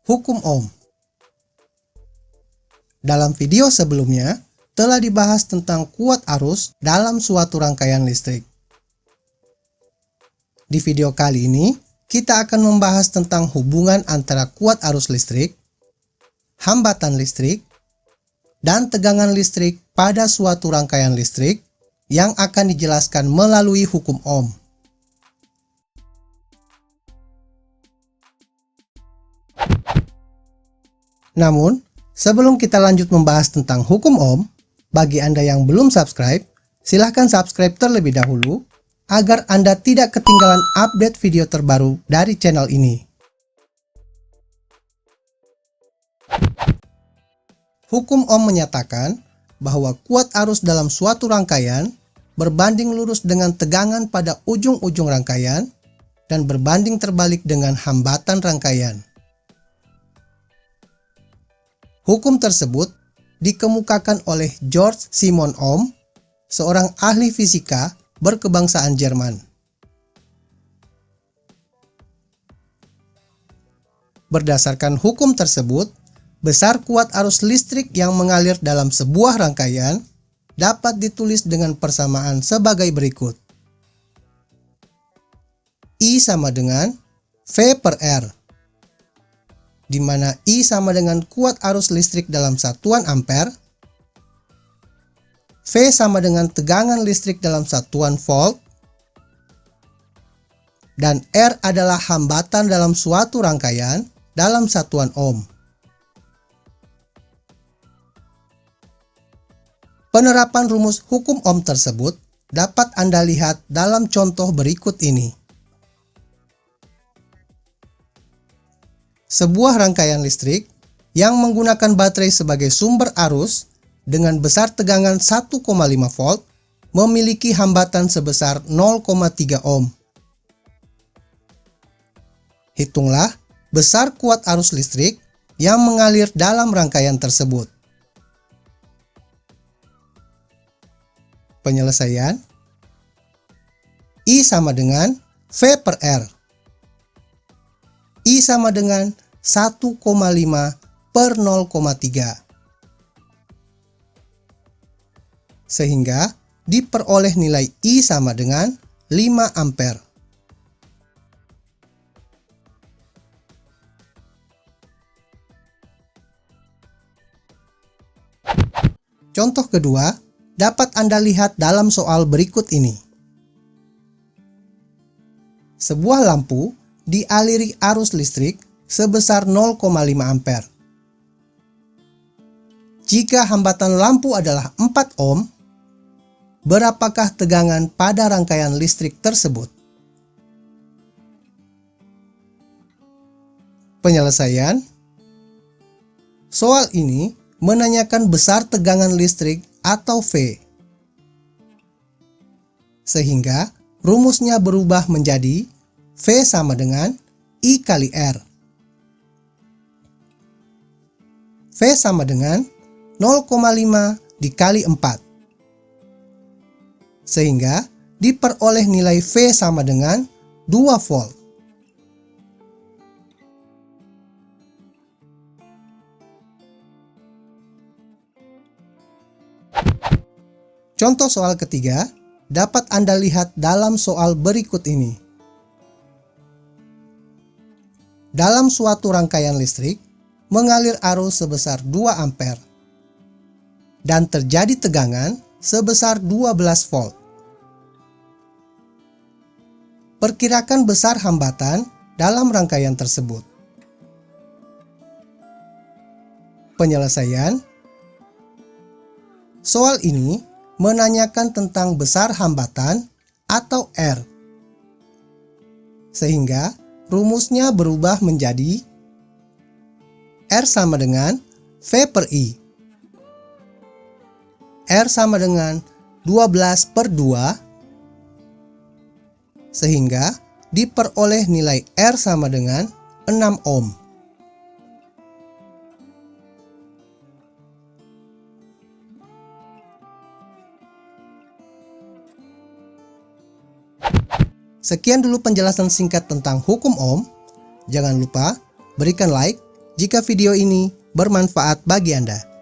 Hukum Ohm. Dalam video sebelumnya, telah dibahas tentang kuat arus dalam suatu rangkaian listrik. Di video kali ini, kita akan membahas tentang hubungan antara kuat arus listrik, hambatan listrik, dan tegangan listrik pada suatu rangkaian listrik yang akan dijelaskan melalui hukum Ohm. Namun, sebelum kita lanjut membahas tentang hukum Ohm, bagi Anda yang belum subscribe, silahkan subscribe terlebih dahulu agar Anda tidak ketinggalan update video terbaru dari channel ini. Hukum Ohm menyatakan bahwa kuat arus dalam suatu rangkaian berbanding lurus dengan tegangan pada ujung-ujung rangkaian dan berbanding terbalik dengan hambatan rangkaian. Hukum tersebut dikemukakan oleh Georg Simon Ohm, seorang ahli fisika berkebangsaan Jerman. Berdasarkan hukum tersebut, besar kuat arus listrik yang mengalir dalam sebuah rangkaian dapat ditulis dengan persamaan sebagai berikut. I sama dengan V per R, di mana I sama dengan kuat arus listrik dalam satuan ampere, V sama dengan tegangan listrik dalam satuan volt, dan R adalah hambatan dalam suatu rangkaian dalam satuan ohm. Penerapan rumus hukum Ohm tersebut dapat Anda lihat dalam contoh berikut ini. Sebuah rangkaian listrik yang menggunakan baterai sebagai sumber arus dengan besar tegangan 1,5 volt memiliki hambatan sebesar 0,3 ohm. Hitunglah besar kuat arus listrik yang mengalir dalam rangkaian tersebut. Penyelesaian: I sama dengan V per R. I sama dengan 1,5 per 0,3. Sehingga diperoleh nilai I sama dengan 5 ampere. Contoh kedua dapat Anda lihat dalam soal berikut ini. Sebuah lampu dialiri arus listrik sebesar 0,5 ampere. Jika hambatan lampu adalah 4 ohm, berapakah tegangan pada rangkaian listrik tersebut? Penyelesaian: soal ini menanyakan besar tegangan listrik atau V. Sehingga rumusnya berubah menjadi V sama dengan I kali R. V sama dengan 0,5 dikali 4. Sehingga diperoleh nilai V sama dengan 2 volt. Contoh soal ketiga dapat Anda lihat dalam soal berikut ini. Dalam suatu rangkaian listrik, mengalir arus sebesar 2 ampere dan terjadi tegangan sebesar 12 volt. Perkirakan besar hambatan dalam rangkaian tersebut. Penyelesaian: soal ini menanyakan tentang besar hambatan atau R. Sehingga rumusnya berubah menjadi R sama dengan V per I. R sama dengan 12 per 2, sehingga diperoleh nilai R sama dengan 6 ohm. Sekian dulu penjelasan singkat tentang hukum Ohm. Jangan lupa berikan like, jika video ini bermanfaat bagi Anda.